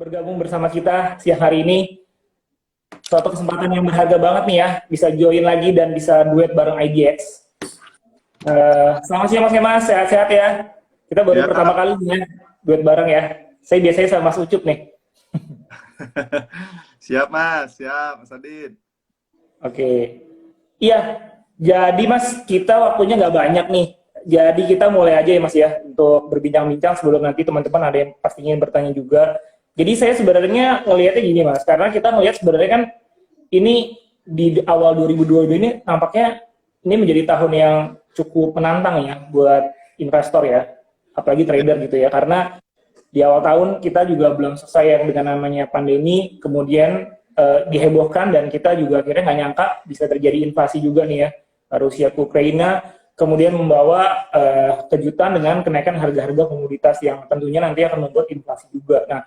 bergabung bersama kita siang hari ini. Suatu kesempatan yang berharga banget nih ya, bisa join lagi dan bisa duet bareng IDX. Selamat siang Mas Kemas, sehat-sehat ya. Kita baru Ya, pertama kali nih ya, duet bareng ya. Saya biasanya sama Mas Ucup nih. siap Mas, siap Mas Adit. Oke. Iya, jadi Mas, kita waktunya nggak banyak nih. Jadi kita mulai aja ya Mas ya, untuk berbincang-bincang sebelum nanti teman-teman ada yang pastinya bertanya juga. Jadi saya sebenarnya ngelihatnya gini Mas, karena kita melihat sebenarnya kan ini di awal 2022 ini nampaknya ini menjadi tahun yang cukup menantang ya buat investor ya, apalagi trader gitu ya, karena di awal tahun kita juga belum selesai yang dengan namanya pandemi, kemudian dihebohkan dan kita juga akhirnya nggak nyangka bisa terjadi invasi juga nih ya, Rusia ke Ukraina, kemudian membawa kejutan dengan kenaikan harga-harga komoditas yang tentunya nanti akan membuat inflasi juga. Nah,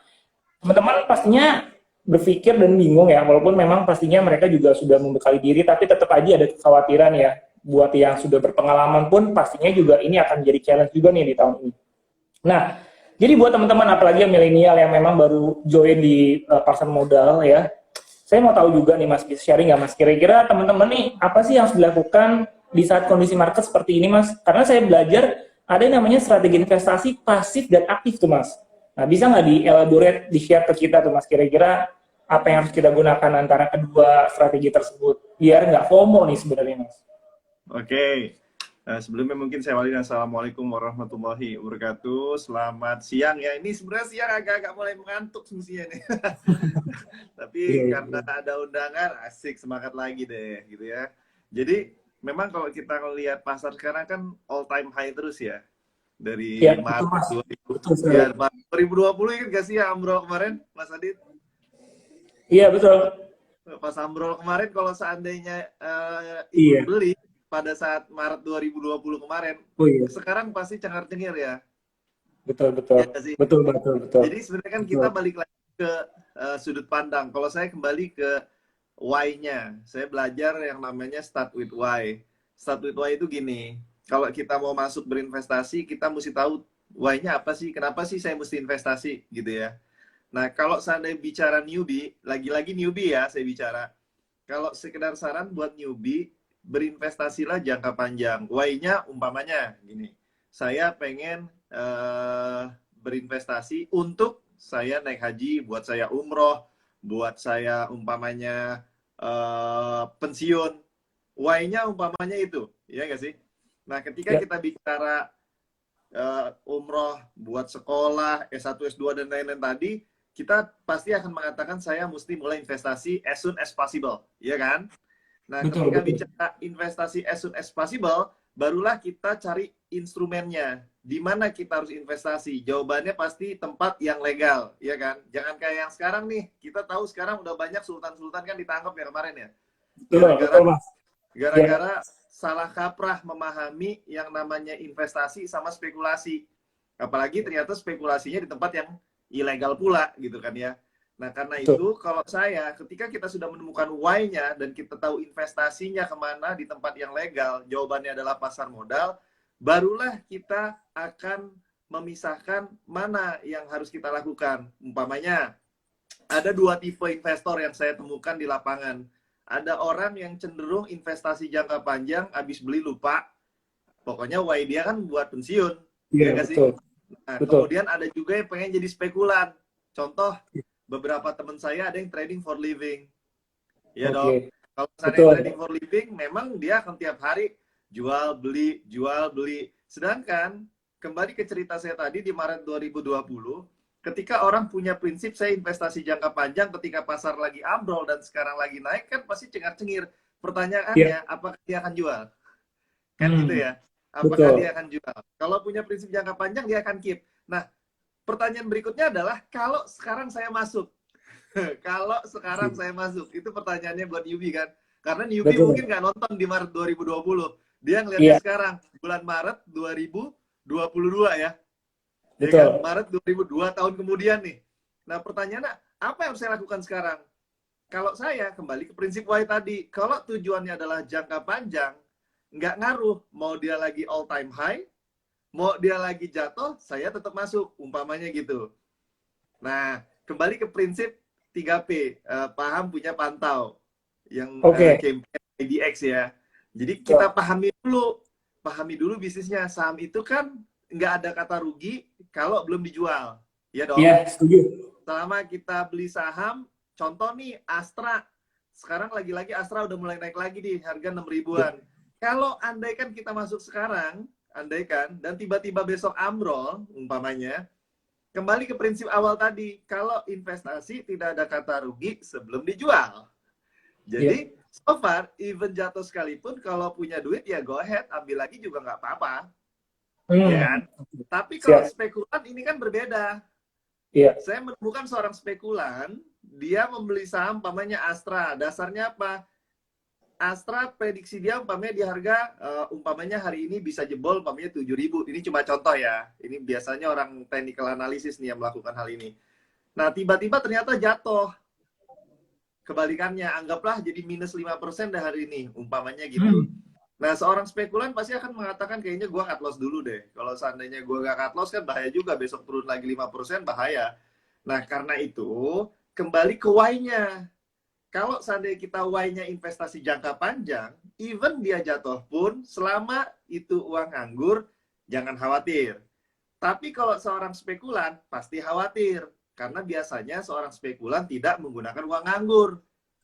teman-teman pastinya berpikir dan bingung ya, walaupun memang pastinya mereka juga sudah membekali diri, tapi tetap aja ada kekhawatiran ya, buat yang sudah berpengalaman pun pastinya juga ini akan jadi challenge juga nih di tahun ini. Nah, jadi buat teman-teman apalagi yang milenial yang memang baru join di pasar modal ya, saya mau tahu juga nih Mas, bisa sharing nggak Mas, kira-kira teman-teman nih apa sih yang harus dilakukan di saat kondisi market seperti ini Mas? Karena saya belajar ada yang namanya strategi investasi pasif dan aktif tuh Mas. Nah, bisa nggak di-elaborate, di-share ke kita tuh Mas, kira-kira apa yang harus kita gunakan antara kedua strategi tersebut, biar nggak FOMO nih sebenarnya Mas. Oke. Sebelumnya mungkin saya awali dengan Assalamualaikum warahmatullahi wabarakatuh. Selamat siang ya. Ini sebenarnya siang agak-agak mulai mengantuk semestinya nih. Tapi karena ada undangan, asik semangat lagi deh gitu ya. Jadi memang kalau kita lihat pasar sekarang kan all time high terus ya. Dari Ya, betul Maret Mas. 2000, Betul sekali. ya, Maret 2020 kan gak sih ya Amro kemarin, Mas Adit? Iya, betul. Pas Amro kemarin kalau seandainya ikut Iya. beli pada saat Maret 2020 kemarin, Oh iya. sekarang pasti cengar-cengir ya. Betul, betul. Ya nggak sih? Betul, betul, betul. Jadi sebenarnya kan Betul. kita balik lagi ke sudut pandang. Kalau saya kembali ke why-nya. Saya belajar yang namanya start with why. Start with why itu gini, kalau kita mau masuk berinvestasi, kita mesti tahu why-nya apa sih? Kenapa sih saya mesti investasi gitu ya. Nah, kalau seandainya bicara newbie, lagi-lagi newbie ya saya bicara. Kalau sekedar saran buat newbie, berinvestasilah jangka panjang. Why-nya umpamanya gini, saya pengen berinvestasi untuk saya naik haji, buat saya umroh, buat saya umpamanya pensiun. Why-nya umpamanya itu, ya nggak sih? Nah, ketika Ya, kita bicara umroh, buat sekolah, S1, S2, dan lain-lain tadi, kita pasti akan mengatakan saya mesti mulai investasi as soon as possible, ya kan? Nah, betul, ketika betul. bicara investasi as soon as possible, barulah kita cari instrumennya. Di mana kita harus investasi? Jawabannya pasti tempat yang legal, ya kan? Jangan kayak yang sekarang nih. Kita tahu sekarang udah banyak sultan-sultan kan ditangkap ya kemarin ya. Betul, Gara-gara betul, Mas. Ya, gara-gara salah kaprah memahami yang namanya investasi sama spekulasi. Apalagi ternyata spekulasinya di tempat yang ilegal pula gitu kan ya. Nah, karena betul. itu kalau saya ketika kita sudah menemukan why-nya dan kita tahu investasinya kemana di tempat yang legal, jawabannya adalah pasar modal, barulah kita akan memisahkan mana yang harus kita lakukan. Umpamanya, ada dua tipe investor yang saya temukan di lapangan. Ada orang yang cenderung investasi jangka panjang, habis beli lupa. Pokoknya why dia kan buat pensiun. Iya, Ya nggak sih? betul. Nah, Betul. kemudian ada juga yang pengen jadi spekulan. Contoh, beberapa teman saya ada yang trading for living. Ya dong. Oke. Kalau misalnya yang Betul. trading for living, memang dia akan tiap hari jual beli, jual beli. Sedangkan kembali ke cerita saya tadi di Maret 2020, ketika orang punya prinsip saya investasi jangka panjang, ketika pasar lagi ambrol dan sekarang lagi naik kan pasti cengar-cengir. Iya. Pertanyaannya, apakah dia akan jual? Kan gitu Hmm. ya. Apakah Betul. dia akan jual? Kalau punya prinsip jangka panjang dia akan keep. Nah, pertanyaan berikutnya adalah kalau sekarang saya masuk. Kalau sekarang saya masuk, itu pertanyaannya buat newbie kan. Karena newbie Betul. mungkin nggak nonton di Maret 2020. Dia ngelihatnya Iya, sekarang, bulan Maret 2022 ya. Ya kan? betul. Maret 2002 tahun kemudian nih. Nah, pertanyaannya, apa yang saya lakukan sekarang? Kalau saya kembali ke prinsip why tadi, kalau tujuannya adalah jangka panjang, nggak ngaruh mau dia lagi all time high, mau dia lagi jatuh, saya tetap masuk, umpamanya gitu. Nah, kembali ke prinsip 3P, paham, punya, pantau, yang Oke. campaign IDX ya. Jadi kita pahami dulu bisnisnya. Saham itu kan nggak ada kata rugi kalau belum dijual, ya Iya, dong. setuju. Selama kita beli saham, contoh nih Astra, sekarang lagi-lagi Astra udah mulai naik lagi di harga 6 ribuan. Kalau andaikan kita masuk sekarang, andaikan, dan tiba-tiba besok ambrol, umpamanya, kembali ke prinsip awal tadi, kalau investasi tidak ada kata rugi sebelum dijual. Iya. Jadi, so far, even jatuh sekalipun, kalau punya duit, ya go ahead, ambil lagi juga nggak apa-apa. Ya kan? Tapi kalau Siap. spekulan, ini kan berbeda. Iya. Saya menemukan seorang spekulan, dia membeli saham umpamanya Astra. Dasarnya apa? Astra prediksi dia umpamanya di harga umpamanya hari ini bisa jebol umpamanya 7.000. Ini cuma contoh ya. Ini biasanya orang technical analysis nih yang melakukan hal ini. Nah, tiba-tiba ternyata jatuh. Kebalikannya, anggaplah jadi minus 5% dah hari ini, umpamanya gitu. Nah, seorang spekulan pasti akan mengatakan kayaknya gue cut loss dulu deh. Kalau seandainya gue gak cut loss kan bahaya juga, besok turun lagi 5% bahaya. Nah, karena itu kembali ke why-nya. Kalau seandainya kita why-nya investasi jangka panjang, even dia jatuh pun, selama itu uang nganggur, jangan khawatir. Tapi kalau seorang spekulan, pasti khawatir. Karena biasanya seorang spekulan tidak menggunakan uang nganggur.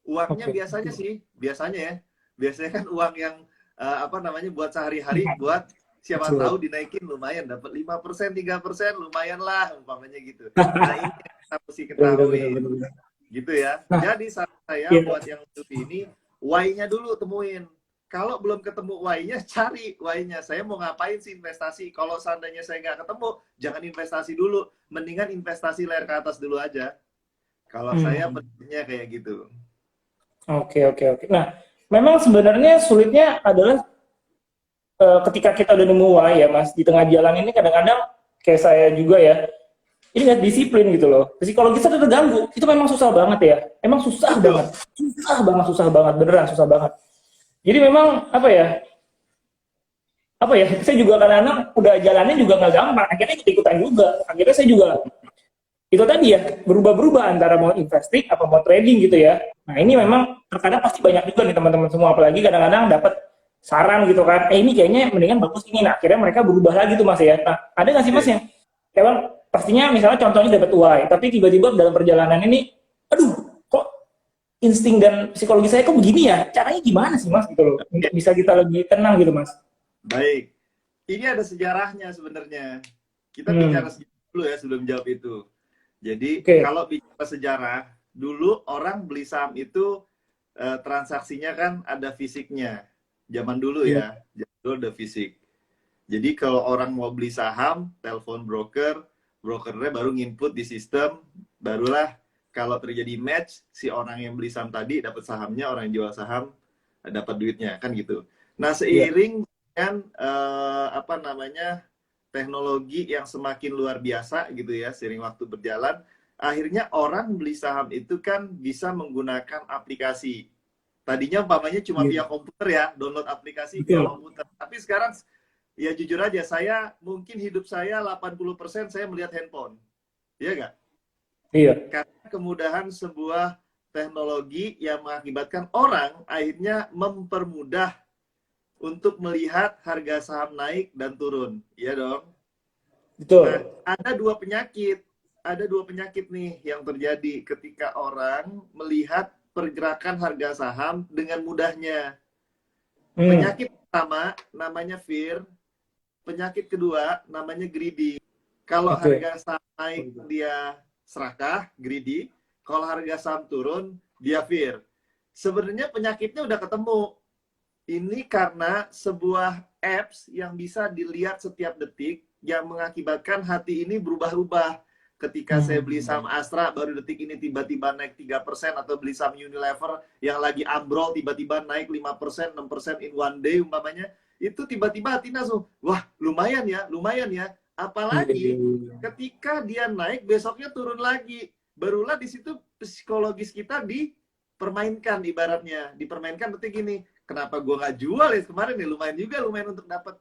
Uangnya Oke. biasanya sih, biasanya ya, biasanya kan uang yang apa namanya buat sehari-hari, buat siapa Betul. tahu dinaikin lumayan, dapat 5%, 3%, lumayan lah, umpamanya gitu. Nah, ini yang kita mesti Benar, ketahui, benar, benar, benar. gitu ya. Nah, Jadi saran saya iya. buat yang lebih ini, why-nya dulu temuin. Kalau belum ketemu why-nya, cari why-nya. Saya mau ngapain sih investasi? Kalau seandainya saya nggak ketemu, jangan investasi dulu. Mendingan investasi layar ke atas dulu aja. Kalau saya Hmm. pentingnya kayak gitu. Oke, oke, oke. Nah, memang sebenarnya sulitnya adalah ketika kita udah nemu why ya, Mas, di tengah jalan ini kadang-kadang kayak saya juga ya, ini nggak disiplin gitu loh. Psikologis kita terganggu. Itu memang susah banget ya. Emang susah Betul. banget. Susah banget. Beneran susah banget. Jadi memang apa ya, saya juga kadang-kadang udah jalannya juga nggak gampang. Akhirnya ikut-ikutan juga. Akhirnya saya juga itu tadi ya berubah-berubah antara mau investing apa mau trading gitu ya. Nah ini memang terkadang pasti banyak juga nih teman-teman semua, apalagi kadang-kadang dapat saran gitu kan, ini kayaknya mendingan bagus ini. Nah akhirnya mereka berubah lagi tuh Mas ya. Nah ada nggak sih Mas Oke. yang emang pastinya misalnya contohnya dapat Y, tapi tiba-tiba dalam perjalanan ini, aduh kok insting dan psikologi saya kok begini ya? Caranya gimana sih Mas gitu loh untuk Oke. bisa kita lebih tenang gitu Mas? Baik. Ini ada sejarahnya sebenarnya. Kita bicara Hmm, sejarah dulu ya sebelum jawab itu. Jadi oke. kalau bicara sejarah, dulu orang beli saham itu transaksinya kan ada fisiknya. Zaman dulu Iya, ya, zaman dulu ada fisik. Jadi kalau orang mau beli saham, telepon broker, brokernya baru nginput di sistem, barulah kalau terjadi match, si orang yang beli saham tadi dapat sahamnya, orang yang jual saham dapat duitnya, kan gitu. Nah, iya. seiring dengan apa namanya teknologi yang semakin luar biasa gitu ya, seiring waktu berjalan, akhirnya orang beli saham itu kan bisa menggunakan aplikasi. Tadinya umpamanya cuma Iya, via komputer ya, download aplikasi via betul. komputer. Tapi sekarang ya jujur aja, saya mungkin hidup saya 80% saya melihat handphone. Iya nggak? Iya. Karena kemudahan sebuah teknologi yang mengakibatkan orang akhirnya mempermudah untuk melihat harga saham naik dan turun. Iya dong? Nah, Betul. ada dua penyakit nih yang terjadi ketika orang melihat pergerakan harga saham dengan mudahnya. Hmm, Penyakit pertama namanya fear, penyakit kedua namanya greedy. Kalau oke. harga saham naik dia serakah, greedy. Kalau harga saham turun, dia fear. Sebenarnya penyakitnya udah ketemu. Ini karena sebuah apps yang bisa dilihat setiap detik yang mengakibatkan hati ini berubah-ubah. Ketika saya beli Hmm, saham Astra, baru detik ini tiba-tiba naik 3%, atau beli saham Unilever yang lagi ambrol, tiba-tiba naik 5%, 6% in one day umpamanya, itu tiba-tiba hati langsung, wah lumayan ya, lumayan ya. iya, iya, Apalagi iya. ketika dia naik, besoknya turun lagi. Barulah di situ psikologis kita dipermainkan, ibaratnya. Dipermainkan berarti gini, kenapa gue nggak jual ya kemarin nih, lumayan juga, lumayan untuk dapat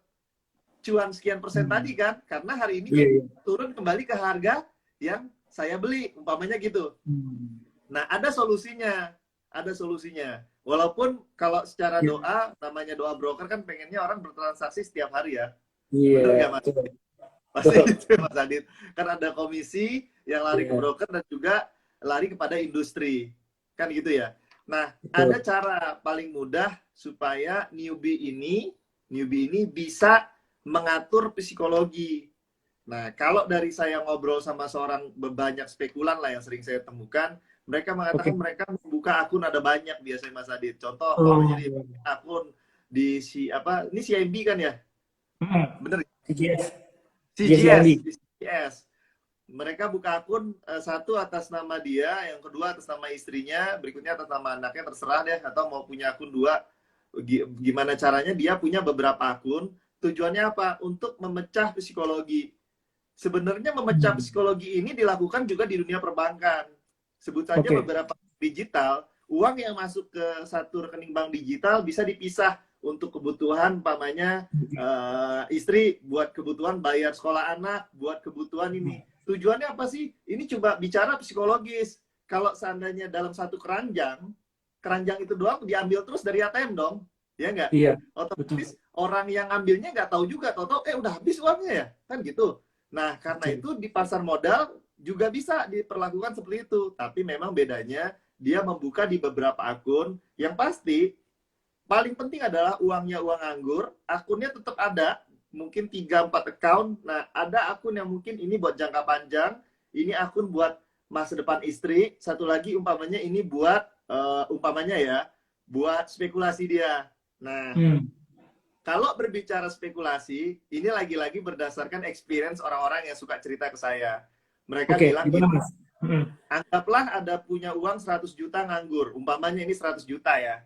cuan sekian persen Hmm, tadi kan, karena hari ini iya, kan iya. turun kembali ke harga yang saya beli, umpamanya gitu. Nah, ada solusinya. Ada solusinya. Walaupun kalau secara Iya, doa, namanya doa broker kan pengennya orang bertransaksi setiap hari ya. iya, Bener nggak Mas? betul. Pasti Betul. gitu Mas Adit. Kan ada komisi yang lari ke Iya, broker dan juga lari kepada industri. Kan gitu ya. Nah, ada betul. cara paling mudah supaya newbie ini bisa mengatur psikologi. Nah, kalau dari saya ngobrol sama seorang banyak spekulan lah yang sering saya temukan, mereka mengatakan Oke. mereka membuka akun ada banyak biasanya Mas Adit. Contoh, Oh, umpamanya di iya. akun di ini CIMB kan ya? Bener ya? CGS, CGS, GSIMB. di CGS. Mereka buka akun satu atas nama dia, yang kedua atas nama istrinya, berikutnya atas nama anaknya, terserah deh, atau mau punya akun dua. Gimana caranya dia punya beberapa akun, tujuannya apa? Untuk memecah psikologi. Sebenarnya memecah psikologi ini dilakukan juga di dunia perbankan. Sebut saja Oke. beberapa digital, uang yang masuk ke satu rekening bank digital bisa dipisah untuk kebutuhan, umpamanya istri buat kebutuhan bayar sekolah anak, buat kebutuhan ini. Tujuannya apa sih? Ini coba bicara psikologis. Kalau seandainya dalam satu keranjang, keranjang itu doang diambil terus dari ATM dong, ya nggak? Iya, betul. Otomatis orang yang ambilnya nggak tahu juga, tahu-tahu udah habis uangnya ya, kan gitu. Nah, karena Betul. itu di pasar modal juga bisa diperlakukan seperti itu. Tapi memang bedanya dia membuka di beberapa akun. Yang pasti paling penting adalah uangnya uang nganggur, akunnya tetap ada, mungkin 3-4 account. Nah, ada akun yang mungkin ini buat jangka panjang, ini akun buat masa depan istri, satu lagi umpamanya ini buat umpamanya ya, buat spekulasi dia. Nah, Hmm. kalau berbicara spekulasi, ini lagi-lagi berdasarkan experience orang-orang yang suka cerita ke saya. Mereka Oke, bilang gimana gini, Mas? Hmm. anggaplah ada punya uang 100 juta nganggur. Umpamanya ini 100 juta ya.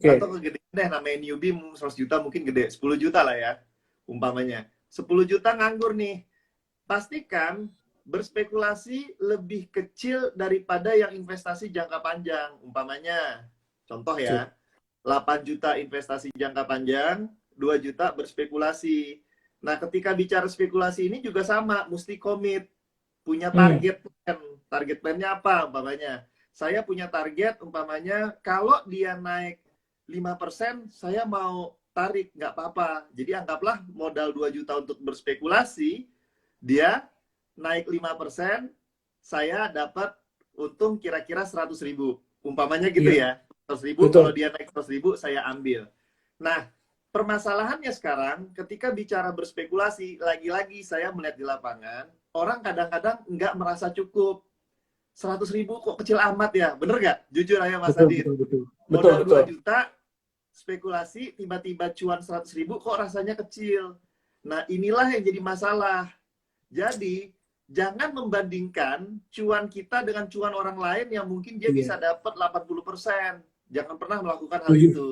Atau Oke. kegedean deh, namanya newbie 100 juta mungkin gede. 10 juta lah ya, umpamanya. 10 juta nganggur nih. Pastikan berspekulasi lebih kecil daripada yang investasi jangka panjang. Umpamanya, contoh Oke. ya, 8 juta investasi jangka panjang, 2 juta berspekulasi. Nah, ketika bicara spekulasi ini juga sama, mesti komit, punya Hmm. target plan. Target plan-nya apa umpamanya? Saya punya target umpamanya kalau dia naik 5%, saya mau tarik, nggak apa-apa. Jadi anggaplah modal 2 juta untuk berspekulasi, dia naik 5%, saya dapat untung kira-kira 100.000. Umpamanya gitu Iya, ya. 100.000, kalau betul. dia naik 100.000, saya ambil. Nah, permasalahannya sekarang, ketika bicara berspekulasi, lagi-lagi saya melihat di lapangan, orang kadang-kadang nggak merasa cukup. 100.000 kok kecil amat ya, bener nggak? Jujur aja Mas Betul, Adit. betul, betul. Betul, Modal 2 betul. juta, spekulasi, tiba-tiba cuan 100.000 kok rasanya kecil. Nah, inilah yang jadi masalah. Jadi, jangan membandingkan cuan kita dengan cuan orang lain yang mungkin dia Iya, bisa dapat 80%. Jangan pernah melakukan hal setuju. itu.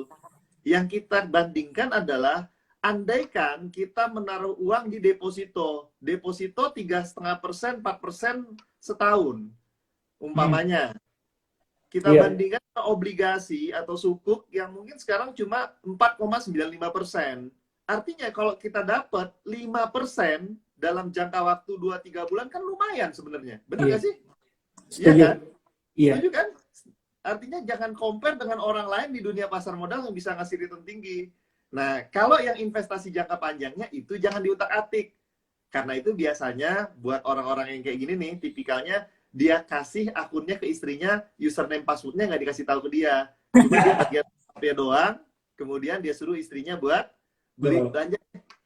Yang kita bandingkan adalah, andaikan kita menaruh uang di deposito. Deposito 3,5%, 4% setahun. Hmm. Umpamanya, kita Iya, bandingkan ke obligasi atau sukuk yang mungkin sekarang cuma 4,95%. Artinya kalau kita dapat 5% dalam jangka waktu 2-3 bulan kan lumayan sebenarnya. Benar iya. nggak sih? Iya Setuju. kan? Iya, Setuju kan? Artinya jangan compare dengan orang lain di dunia pasar modal yang bisa ngasih return tinggi. Nah, kalau yang investasi jangka panjangnya itu jangan diutak-atik. Karena itu biasanya buat orang-orang yang kayak gini nih, tipikalnya dia kasih akunnya ke istrinya, username passwordnya nggak dikasih tahu ke dia. Cuma dia bagian HP doang, kemudian dia suruh istrinya buat beli betul. belanja.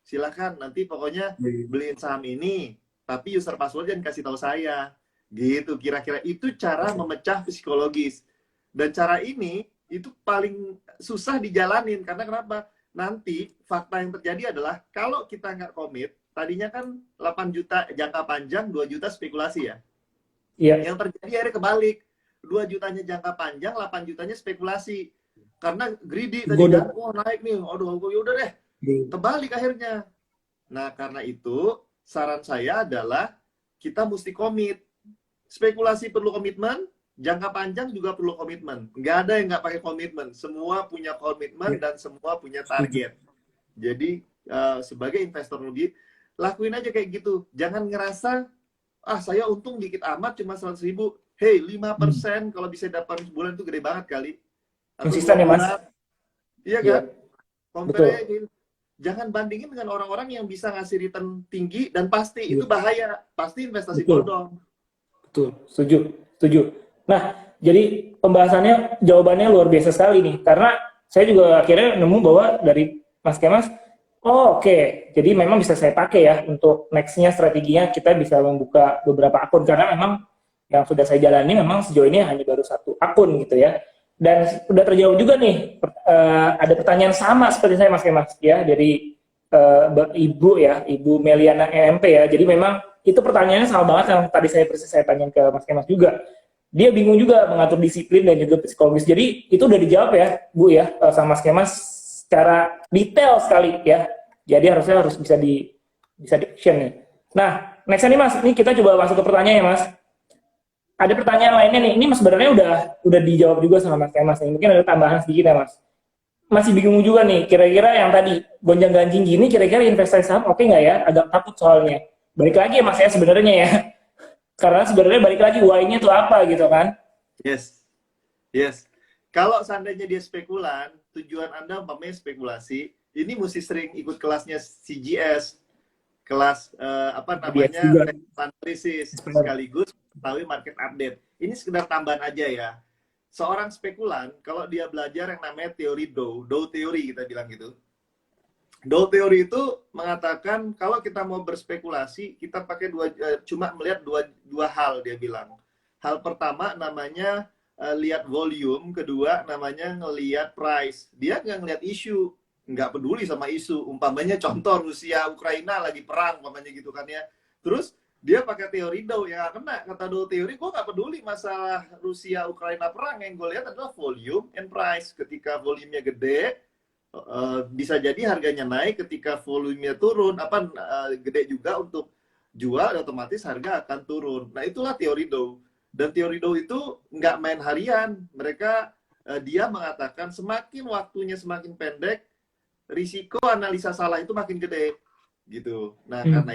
Silakan, nanti pokoknya Iya. beliin saham ini, tapi user password jangan kasih tahu saya. Gitu, kira-kira itu cara memecah psikologis. Dan cara ini itu paling susah dijalanin, karena kenapa? Nanti fakta yang terjadi adalah kalau kita nggak komit, tadinya kan 8 juta jangka panjang, 2 juta spekulasi ya. Iya. Yang terjadi akhirnya kebalik. 2 jutanya jangka panjang, 8 jutanya spekulasi. Karena greedy tadi Goda. kan, wah naik nih, aduh yaudah deh. Iya. Kebalik akhirnya. Nah, karena itu saran saya adalah kita mesti komit. Spekulasi perlu komitmen, jangka panjang juga perlu komitmen. Nggak ada yang nggak pakai komitmen. Semua punya komitmen Iya. dan semua punya Setuju. target. Jadi sebagai investor rugi, lakuin aja kayak gitu. Jangan ngerasa saya untung dikit amat cuma 100.000. Hey, Hmm. 5% kalau bisa dapat sebulan itu gede banget kali. Atau 2 Konsisten ya Mas. bulan. Iya kan? Iya, Compare betul. jangan bandingin dengan orang-orang yang bisa ngasih return tinggi dan pasti Iya, itu bahaya. Pasti investasi betul. bodong. Betul. Setuju. Setuju. Nah, jadi pembahasannya jawabannya luar biasa sekali nih karena saya juga akhirnya nemu bahwa dari Mas Kemas, oh oke, jadi memang bisa saya pakai ya untuk nextnya strateginya kita bisa membuka beberapa akun karena memang yang sudah saya jalani memang sejauh ini hanya baru satu akun gitu ya. Dan sudah terjawab juga nih, ada pertanyaan sama seperti saya Mas Kemas ya dari Ibu ya, Ibu Meliana EMP ya. Jadi memang itu pertanyaannya sama banget yang tadi saya tanyain ke Mas Kemas juga. Dia bingung juga mengatur disiplin dan juga psikologis. Jadi itu udah dijawab ya, Bu ya, sama Mas Kemas secara detail sekali ya. Jadi harus bisa di action nih. Nah, next nih Mas, ini kita coba masuk ke pertanyaan ya Mas. Ada pertanyaan lainnya nih. Ini Mas sebenarnya udah dijawab juga sama Mas Kemas nih. Mungkin ada tambahan sedikit ya Mas. Masih bingung juga nih, kira-kira yang tadi gonjang ganjing gini, kira-kira investasi saham oke nggak ya? Agak takut soalnya. Balik lagi ya Mas ya sebenarnya ya. Karena sebenarnya balik lagi why-nya tuh apa gitu kan? Yes. Yes. Kalau seandainya dia spekulan, tujuan Anda umpamanya spekulasi, ini mesti sering ikut kelasnya CGS, kelas apa Bias namanya juga. analisis sekaligus mengetahui market update. Ini sekedar tambahan aja ya. Seorang spekulan kalau dia belajar yang namanya teori Dow teori kita bilang gitu. Dow teori itu mengatakan kalau kita mau berspekulasi kita pakai cuma melihat dua hal dia bilang. Hal pertama namanya lihat volume, kedua namanya ngelihat price. Dia nggak ngelihat isu, nggak peduli sama isu. Umpamanya contoh Rusia Ukraina lagi perang, umpamanya gitu kan ya. Terus dia pakai teori Dow ya kena kata Dow teori, gue nggak peduli masalah Rusia Ukraina perang, yang gue lihat adalah volume and price. Ketika volumenya gede, bisa jadi harganya naik, ketika volumenya turun gede juga untuk jual, otomatis harga akan turun. Nah itulah teori Dow. Dan teori Dow itu nggak main harian. Mereka dia mengatakan semakin waktunya semakin pendek, risiko analisa salah itu makin gede gitu. Nah Hmm.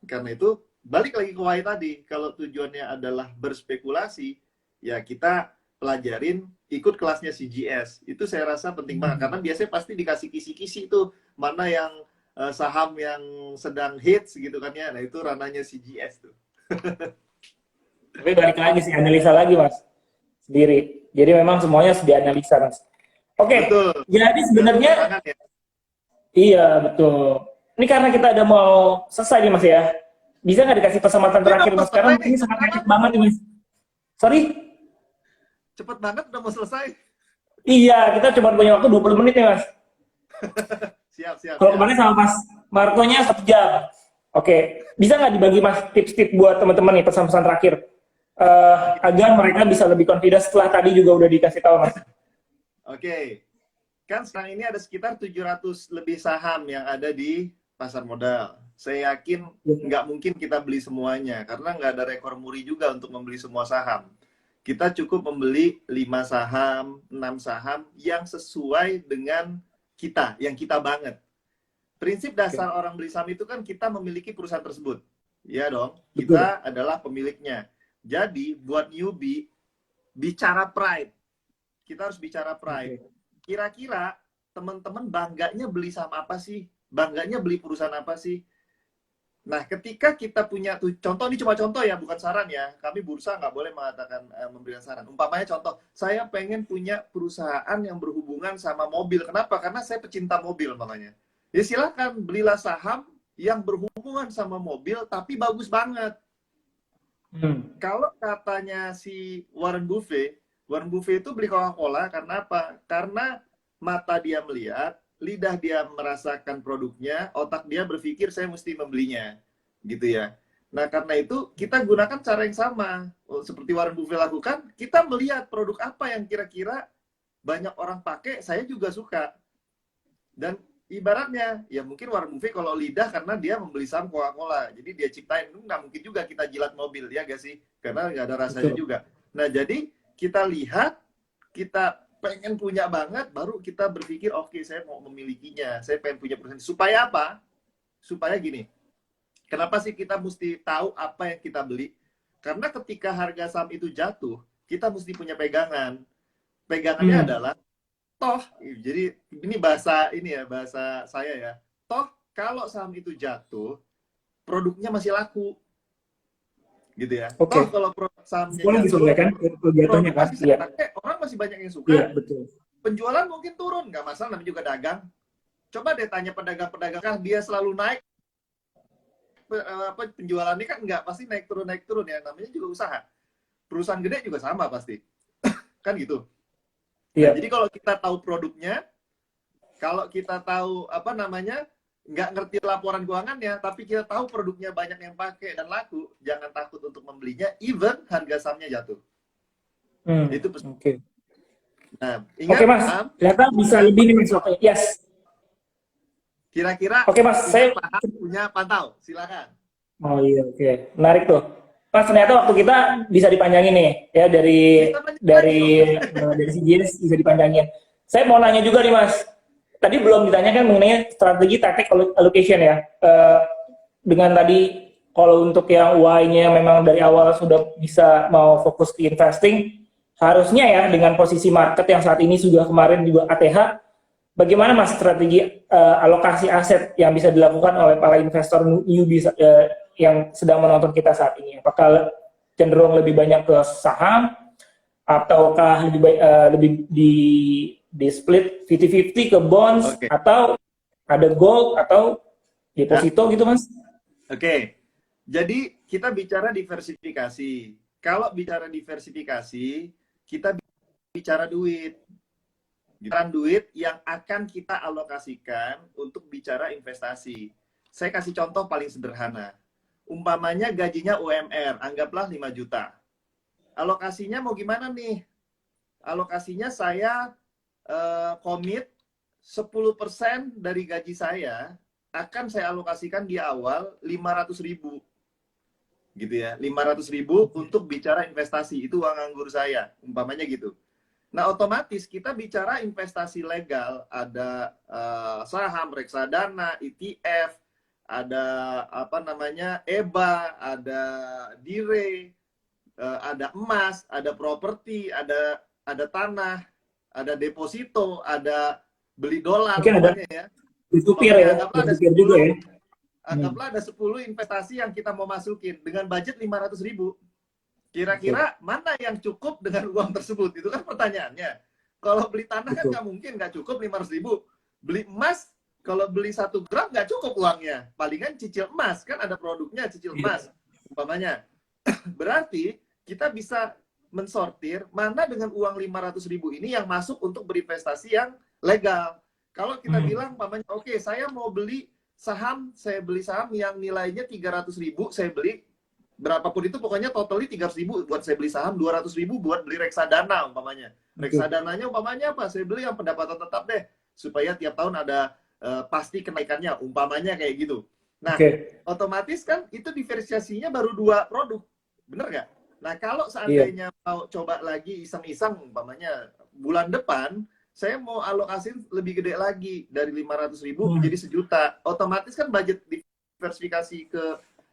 karena itu balik lagi ke why tadi. Kalau tujuannya adalah berspekulasi, ya kita pelajarin ikut kelasnya CGS. Itu saya rasa penting banget karena biasanya pasti dikasih kisi-kisi itu mana yang saham yang sedang hits gitu kan ya. Nah itu rananya CGS tuh. Tapi balik lagi sih analisa lagi Mas sendiri. Jadi memang semuanya harus dianalisa Mas. Oke, Betul. jadi Jangan sebenarnya sembarangan ya. iya betul. Ini karena kita udah mau selesai nih Mas ya. Bisa nggak dikasih kesempatan Ini udah terakhir mau Mas? Karena selesai nih. ini sangat epic banget nih Mas. Sorry? Cepet banget udah mau selesai. Iya, kita cuma punya waktu 20 menit nih Mas. Siap, siap, Kalau siap. kemarin sama Mas Marco-nya 1 jam. Oke, bisa nggak dibagi Mas tips-tips buat teman-teman nih pesan-pesan terakhir agar mereka bisa lebih confident setelah tadi juga udah dikasih tahu Mas. Oke. Kan sekarang ini ada sekitar 700 lebih saham yang ada di pasar modal. Saya yakin nggak mungkin kita beli semuanya, karena nggak ada rekor muri juga untuk membeli semua saham. Kita cukup membeli 5 saham, 6 saham yang sesuai dengan kita, yang kita banget. Prinsip dasar orang beli saham itu kan kita memiliki perusahaan tersebut. Ya dong, Betul. kita adalah pemiliknya. Jadi buat newbie, bicara pride. Kita harus bicara pride. Oke. Kira-kira teman-teman bangganya beli saham apa sih? Bangganya beli perusahaan apa sih? Nah, ketika kita punya contoh, ini cuma contoh ya, bukan saran ya. Kami bursa nggak boleh mengatakan memberikan saran. Umpamanya contoh, saya pengen punya perusahaan yang berhubungan sama mobil. Kenapa? Karena saya pecinta mobil makanya. Ya silakan belilah saham yang berhubungan sama mobil tapi bagus banget. Hmm. Kalau katanya si Warren Buffett itu beli Coca-Cola karena apa? Karena mata dia melihat, lidah dia merasakan produknya, otak dia berpikir saya mesti membelinya, gitu ya. Nah karena itu kita gunakan cara yang sama, seperti Warren Buffett lakukan, kita melihat produk apa yang kira-kira banyak orang pakai, saya juga suka. Dan ibaratnya, ya mungkin Warren Buffett kalau lidah karena dia membeli saham Coca-Cola. Jadi dia ciptain, nggak mungkin juga kita jilat mobil, ya gak sih? Karena nggak ada rasanya Betul. juga. Nah, jadi kita lihat, kita pengen punya banget, baru kita berpikir, oke, saya mau memilikinya. Saya pengen punya perusahaan. Supaya apa? Supaya gini, Kenapa sih kita mesti tahu apa yang kita beli? Karena ketika harga saham itu jatuh, kita mesti punya pegangan. Pegangannya Hmm. adalah toh, jadi ini bahasa ini ya, bahasa saya ya. Toh kalau saham itu jatuh, produknya masih laku, gitu ya. Oke. Toh kalau produk sahamnya Sekolah bisa jatuh, kan kegiatannya produk kan? masih Iya. saya pakai, orang masih banyak yang Iya, suka, betul. penjualan mungkin turun, nggak masalah, namanya juga dagang. Coba deh tanya pedagang-pedagang, kan dia selalu naik, penjualannya kan nggak pasti naik turun ya, namanya juga usaha. Perusahaan gede juga sama pasti, kan gitu. Nah, Iya. jadi kalau kita tahu produknya, kalau kita tahu apa namanya, nggak ngerti laporan keuangannya, tapi kita tahu produknya banyak yang pakai dan laku, jangan takut untuk membelinya, even harga sahamnya jatuh. Hmm. Itu Oke. Nah, Oke, ingat Mas. paham? Ternyata bisa lebih nih, Mas. Oke, yes. Kira-kira Oke, Mas. ingat Saya paham, punya pantau. Silakan. Oh iya, oke. Menarik tuh. Pas ternyata waktu kita bisa dipanjangin nih, ya Bisa banyak lagi dong. dari si Jens bisa dipanjangin. Saya mau nanya juga nih Mas. Tadi belum ditanyakan mengenai strategi tactic allocation ya. Dengan tadi kalau untuk yang Y-nya memang dari awal sudah bisa mau fokus ke investing, harusnya ya dengan posisi market yang saat ini sudah kemarin juga ATH, bagaimana Mas strategi alokasi aset yang bisa dilakukan oleh para investor newbie yang sedang menonton kita saat ini? Apakah cenderung lebih banyak ke saham ataukah lebih di split 50-50 ke bonds Oke. atau ada gold atau Ya. deposito gitu Mas? Oke. Jadi kita bicara diversifikasi. Kalau bicara diversifikasi, kita bicara duit. Bicara duit yang akan kita alokasikan untuk bicara investasi. Saya kasih contoh paling sederhana. Umpamanya gajinya UMR, anggaplah 5 juta. Alokasinya mau gimana nih? Alokasinya saya komit 10% dari gaji saya akan saya alokasikan di awal 500.000, gitu ya, 500.000 untuk bicara investasi, itu uang nganggur saya, umpamanya gitu. Nah, otomatis kita bicara investasi legal, ada saham, reksadana, ETF, ada apa namanya EBA, ada DIRE, ada emas, ada properti, ada tanah, ada deposito, ada beli dolar, Mungkin ada umpamanya ya. peer-to-peer Umpamanya ya, anggaplah ada peer-to-peer juga 10, ya. anggaplah ada 10 investasi yang kita mau masukin dengan budget 500.000. Oke, Kira-kira mana yang cukup dengan uang tersebut? Itu kan pertanyaannya. Kalau beli tanah kan betul. nggak mungkin, nggak cukup 500.000. Beli emas, kalau beli 1 gram nggak cukup uangnya. Palingan cicil emas, kan ada produknya cicil Iya. emas, umpamanya. Berarti kita bisa mensortir mana dengan uang 500.000 ini yang masuk untuk berinvestasi yang legal. Kalau kita bilang, umpamanya, oke, saya mau beli saham, saya beli saham yang nilainya 300.000, saya beli berapapun itu, pokoknya totally 300.000 buat saya beli saham, 200.000 buat beli reksadana umpamanya. Reksadananya umpamanya apa? Saya beli yang pendapatan tetap deh, supaya tiap tahun ada pasti kenaikannya, umpamanya kayak gitu. Nah, otomatis kan itu diversifikasinya baru 2 produk, bener nggak? Nah, kalau seandainya mau coba lagi iseng-iseng, umpamanya bulan depan saya mau alokasin lebih gede lagi dari 500.000 menjadi 1 juta, otomatis kan budget diversifikasi ke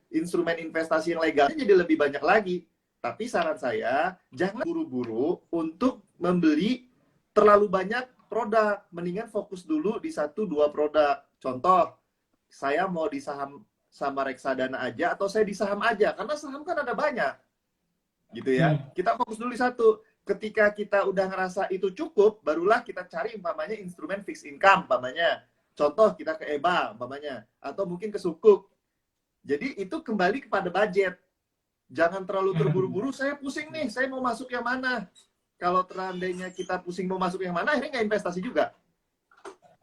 instrumen investasi yang legalnya jadi lebih banyak lagi. Tapi saran saya, jangan buru-buru untuk membeli terlalu banyak produk. Mendingan fokus dulu di 1-2 produk. Contoh, saya mau di saham sama reksadana aja, atau saya di saham aja. Karena saham kan ada banyak, gitu ya. Kita fokus dulu di 1. Ketika kita udah ngerasa itu cukup, barulah kita cari umpamanya instrumen fixed income, umpamanya. Contoh, kita ke EBA, umpamanya. Atau mungkin ke Sukuk. Jadi itu kembali kepada budget. Jangan terlalu terburu-buru, saya pusing nih, saya mau masuk yang mana. Kalau seandainya kita pusing mau masuk yang mana, akhirnya nggak investasi juga.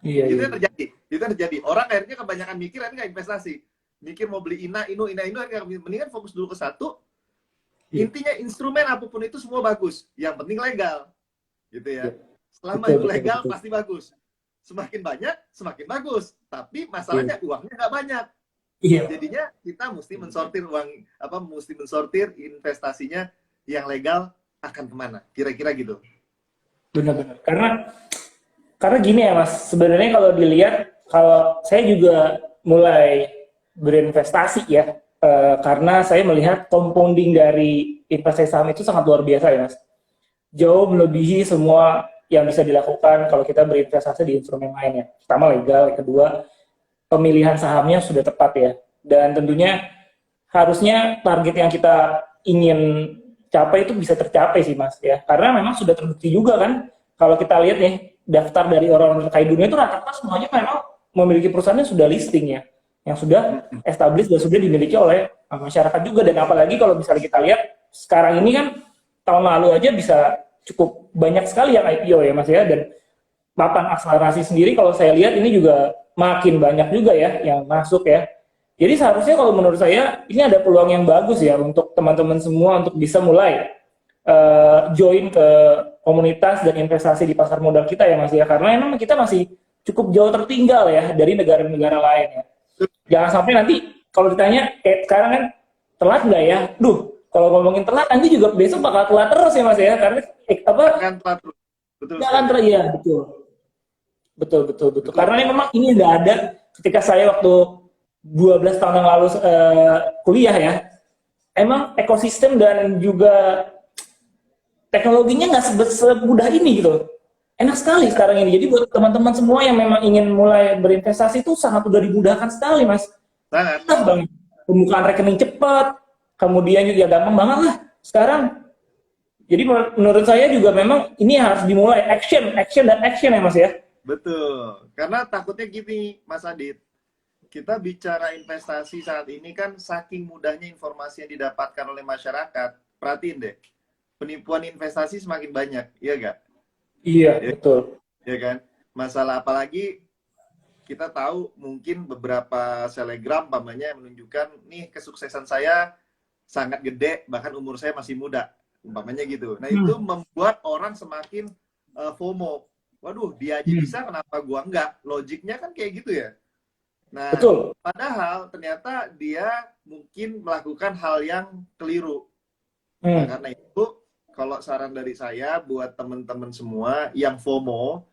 Itu yang terjadi. Itu yang terjadi. Orang akhirnya kebanyakan mikir, akhirnya nggak investasi. Mikir mau beli ina, akhirnya mendingan fokus dulu ke 1. Intinya instrumen apapun itu semua bagus. Yang penting legal. Gitu ya. Selama itu legal, pasti bagus. Semakin banyak, semakin bagus. Tapi masalahnya uangnya nggak banyak. Jadinya kita mesti mensortir uang, mesti mensortir investasinya yang legal akan kemana, kira-kira gitu. Benar-benar. Karena gini ya Mas, sebenarnya kalau dilihat, kalau saya juga mulai berinvestasi ya. Karena saya melihat compounding dari investasi saham itu sangat luar biasa ya Mas. Jauh melebihi semua yang bisa dilakukan kalau kita berinvestasi di instrumen lainnya. Pertama legal, yang kedua pemilihan sahamnya sudah tepat ya. Dan tentunya harusnya target yang kita ingin capai itu bisa tercapai sih Mas ya. Karena memang sudah terbukti juga kan kalau kita lihat nih daftar dari orang-orang terkaya dunia itu rata-rata semuanya memang memiliki perusahaan yang sudah listing ya, yang sudah established dan sudah dimiliki oleh masyarakat juga. Dan apalagi kalau misalnya kita lihat sekarang ini kan tahun lalu aja bisa cukup banyak sekali yang IPO ya Mas ya, dan papan akselerasi sendiri kalau saya lihat ini juga makin banyak juga ya yang masuk ya. Jadi seharusnya kalau menurut saya ini ada peluang yang bagus ya untuk teman-teman semua untuk bisa mulai join ke komunitas dan investasi di pasar modal kita ya Mas ya, karena emang kita masih cukup jauh tertinggal ya dari negara-negara lain ya. Jangan sampai nanti kalau ditanya kayak sekarang kan telat nggak ya? Duh, kalau ngomongin telat nanti juga besok bakal telat terus ya Mas ya, karena apa? Kan telat terus. Betul. Jangan telat ya, betul. Betul. Karena memang ini nggak ada ketika saya waktu 12 tahun yang lalu kuliah ya. Emang ekosistem dan juga teknologinya nggak semudah ini gitu. Enak sekali sekarang ini. Jadi buat teman-teman semua yang memang ingin mulai berinvestasi itu sangat udah dimudahkan sekali, Mas. Sangat. Nah, Bang. Pembukaan rekening cepat, kemudian juga gampang banget lah sekarang. Jadi menurut saya juga memang ini harus dimulai action ya Mas ya. Betul. Karena takutnya gini, Mas Adit. Kita bicara investasi saat ini kan saking mudahnya informasi yang didapatkan oleh masyarakat. Perhatiin deh, penipuan investasi semakin banyak, iya nggak? Iya, Ya, betul. ya kan? Masalah apalagi kita tahu mungkin beberapa selegram umpamanya menunjukkan nih kesuksesan saya sangat gede, bahkan umur saya masih muda, umpamanya gitu. Nah itu membuat orang semakin FOMO. Waduh, dia aja bisa, kenapa gua enggak? Logiknya kan kayak gitu ya. Nah, Betul. padahal ternyata dia mungkin melakukan hal yang keliru. Nah, karena itu, kalau saran dari saya buat teman-teman semua yang FOMO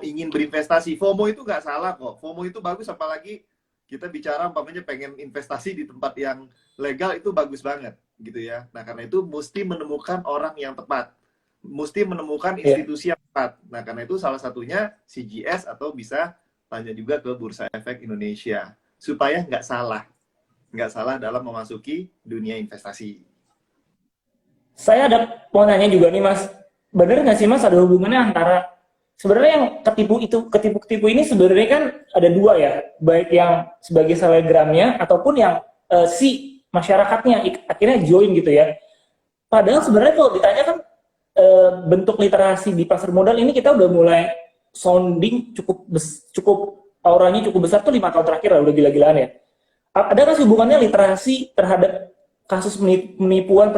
ingin berinvestasi, FOMO itu nggak salah kok. FOMO itu bagus, apalagi kita bicara umpamanya pengen investasi di tempat yang legal, itu bagus banget, gitu ya. Nah, karena itu mesti menemukan orang yang tepat. Mesti menemukan institusi yang tepat. Nah, karena itu salah satunya CGS atau bisa tanya juga ke Bursa Efek Indonesia supaya nggak salah dalam memasuki dunia investasi. Saya ada mau nanya juga nih Mas, bener nggak sih Mas ada hubungannya antara sebenarnya yang ketipu ini sebenarnya kan ada dua ya, baik yang sebagai selebgramnya ataupun yang si masyarakatnya akhirnya join gitu ya. Padahal sebenarnya kalau ditanya kan bentuk literasi di pasar modal ini kita udah mulai sounding cukup auranya cukup besar tuh 5 tahun terakhir lah, udah gila-gilaan ya. Ada nggak sih hubungannya literasi terhadap kasus penipuan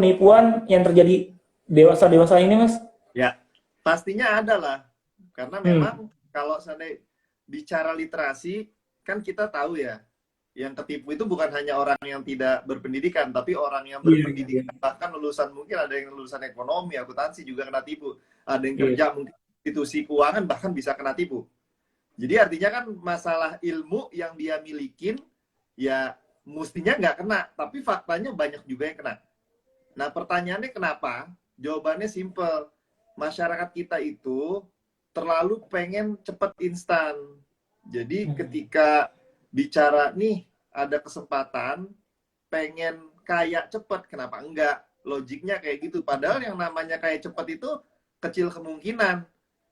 yang terjadi dewasa ini, Mas? Ya, pastinya ada lah. Karena memang kalau saya bicara literasi, kan kita tahu ya, yang ketipu itu bukan hanya orang yang tidak berpendidikan, tapi orang yang berpendidikan. Bahkan mungkin ada yang lulusan ekonomi, akuntansi juga kena tipu. Ada yang kerja mungkin institusi keuangan bahkan bisa kena tipu. Jadi artinya kan masalah ilmu yang dia milikin ya mestinya nggak kena, tapi faktanya banyak juga yang kena. Nah pertanyaannya kenapa? Jawabannya simple. Masyarakat kita itu terlalu pengen cepet instan. Jadi ketika bicara nih ada kesempatan pengen kaya cepet, kenapa enggak? Logiknya kayak gitu. Padahal yang namanya kaya cepet itu kecil kemungkinan.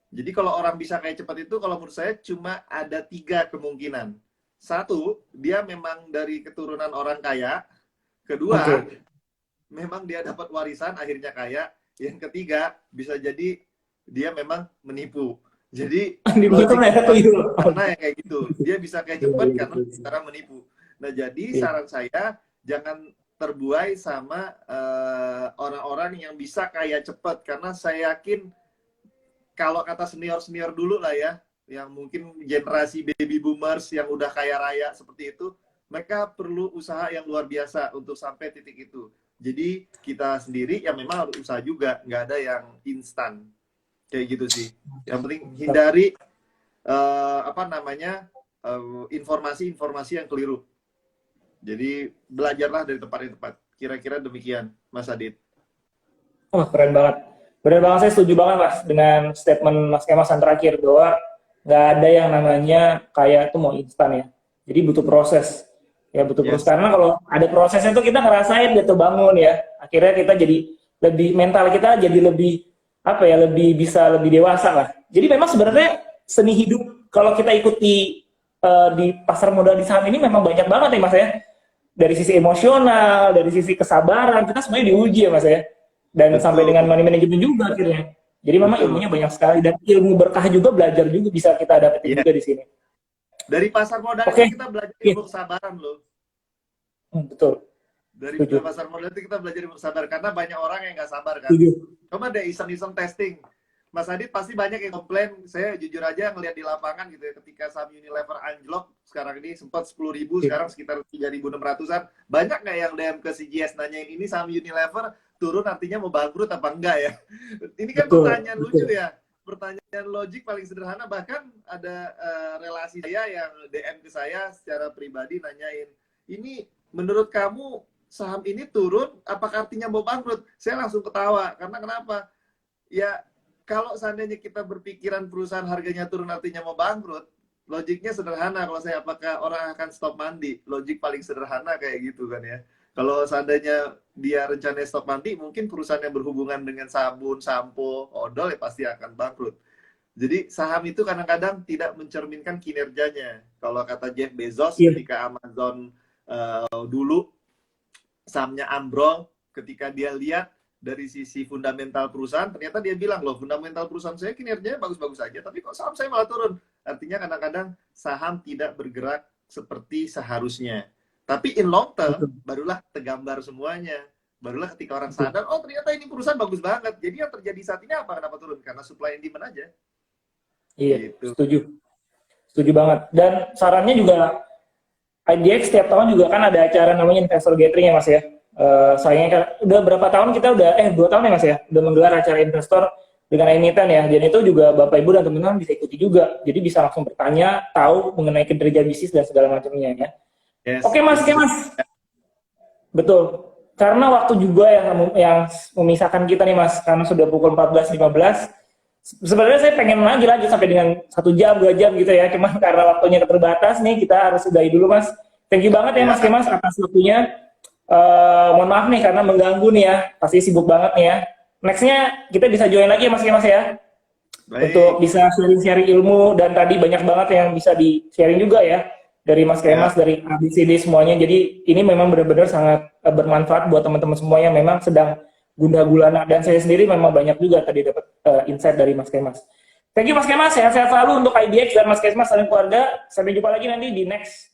Jadi kalau orang bisa kaya cepat itu, kalau menurut saya cuma ada 3 kemungkinan. 1, dia memang dari keturunan orang kaya. 2, memang dia dapat warisan akhirnya kaya. Yang 3, bisa jadi dia memang menipu. Jadi karena yang kayak gitu, dia bisa kaya cepat karena cara menipu. Nah jadi saran saya jangan terbuai sama orang-orang yang bisa kaya cepat, karena saya yakin kalau kata senior dulu lah ya, yang mungkin generasi baby boomers yang udah kaya raya seperti itu, mereka perlu usaha yang luar biasa untuk sampai titik itu. Jadi kita sendiri yang memang harus usaha juga, nggak ada yang instan. Kayak gitu sih. Yang penting hindari informasi-informasi yang keliru. Jadi belajarlah dari tempat yang tepat. Kira-kira demikian, Mas Adit. Wah, keren banget. Benar banget, saya setuju banget Mas dengan statement Mas Kemas yang terakhir bahwa nggak ada yang namanya kayak itu mau instan ya. Jadi butuh proses. Ya butuh proses. Yes. Karena kalau ada prosesnya itu kita ngerasain gitu bangun ya. Akhirnya kita jadi lebih mental kita jadi lebih apa ya, lebih bisa lebih dewasa lah. Jadi memang sebenarnya seni hidup kalau kita ikuti di pasar modal di saham ini memang banyak banget ya Mas ya. Dari sisi emosional, dari sisi kesabaran, kita sebenarnya diuji ya Mas ya. Dan Betul. sampai dengan money management juga akhirnya. Jadi memang Betul. ilmunya banyak sekali dan ilmu berkah juga belajar juga bisa kita dapetin Yeah. juga di sini. Dari pasar modal Oke. itu kita belajar ilmu kesabaran loh. Betul. Dari Setuju. pasar modal itu kita belajar ilmu kesabaran karena banyak orang yang nggak sabar kan. Setuju. Coba deh iseng-iseng testing. Mas Adit pasti banyak yang komplain. Saya jujur aja ngelihat di lapangan gitu ya, ketika saham Unilever anjlok sekarang ini sempat 10.000, sekarang sekitar 3.600-an. Banyak nggak yang DM ke CGS nanyain ini saham Unilever turun artinya mau bangkrut apa enggak ya? Ini kan Betul, pertanyaan betul. lucu ya. Pertanyaan logik paling sederhana, bahkan ada relasi saya yang DM ke saya secara pribadi nanyain, ini menurut kamu saham ini turun apakah artinya mau bangkrut? Saya langsung ketawa karena kenapa? Ya kalau seandainya kita berpikiran perusahaan harganya turun artinya mau bangkrut, logiknya sederhana. Kalau saya, apakah orang akan stop mandi? Logik paling sederhana kayak gitu kan ya. Kalau seandainya dia rencananya stop mandi, mungkin perusahaan yang berhubungan dengan sabun, sampo, odol ya pasti akan bangkrut. Jadi saham itu kadang-kadang tidak mencerminkan kinerjanya. Kalau kata Jeff Bezos, ketika Amazon dulu sahamnya ambrol, ketika dia lihat dari sisi fundamental perusahaan, ternyata dia bilang, loh fundamental perusahaan saya kinerjanya bagus-bagus aja, tapi kok saham saya malah turun. Artinya kadang-kadang saham tidak bergerak seperti seharusnya. Tapi in long term, barulah tergambar semuanya. Barulah ketika orang sadar, oh ternyata ini perusahaan bagus banget. Jadi yang terjadi saat ini apa? Kenapa turun? Karena supply and demand aja. Iya, Gitu. setuju. Setuju banget. Dan sarannya juga, IDX setiap tahun juga kan ada acara namanya Investor Gathering ya Mas ya. Sayangnya kan udah berapa tahun kita udah 2 tahun ya Mas ya udah menggelar acara investor dengan emiten ya. Dan itu juga Bapak Ibu dan teman-teman bisa ikuti juga. Jadi bisa langsung bertanya, tahu mengenai kinerja bisnis dan segala macamnya ya. Yes. Oke Mas. Betul. Karena waktu juga yang memisahkan kita nih Mas, karena sudah pukul 14.15. Sebenarnya saya pengen lagi sampai dengan 1 jam, 2 jam gitu ya. Cuman karena waktunya terbatas nih, kita harus sudahi dulu Mas. Thank you banget ya Mas Kemas atas waktunya. Mohon maaf nih karena mengganggu nih ya, pasti sibuk banget nih ya. Nextnya kita bisa join lagi ya Mas Kemas ya. Baik. Untuk bisa sharing-sharing ilmu dan tadi banyak banget yang bisa di-sharing juga ya dari Mas Kemas, dari ABCD semuanya. Jadi ini memang benar-benar sangat bermanfaat buat teman-teman semua yang memang sedang gundah gulana, dan saya sendiri memang banyak juga tadi dapat insight dari Mas Kemas. Thank you Mas Kemas, sehat-sehat selalu untuk IDX dan Mas Kemas dan keluarga. Sampai jumpa lagi nanti di next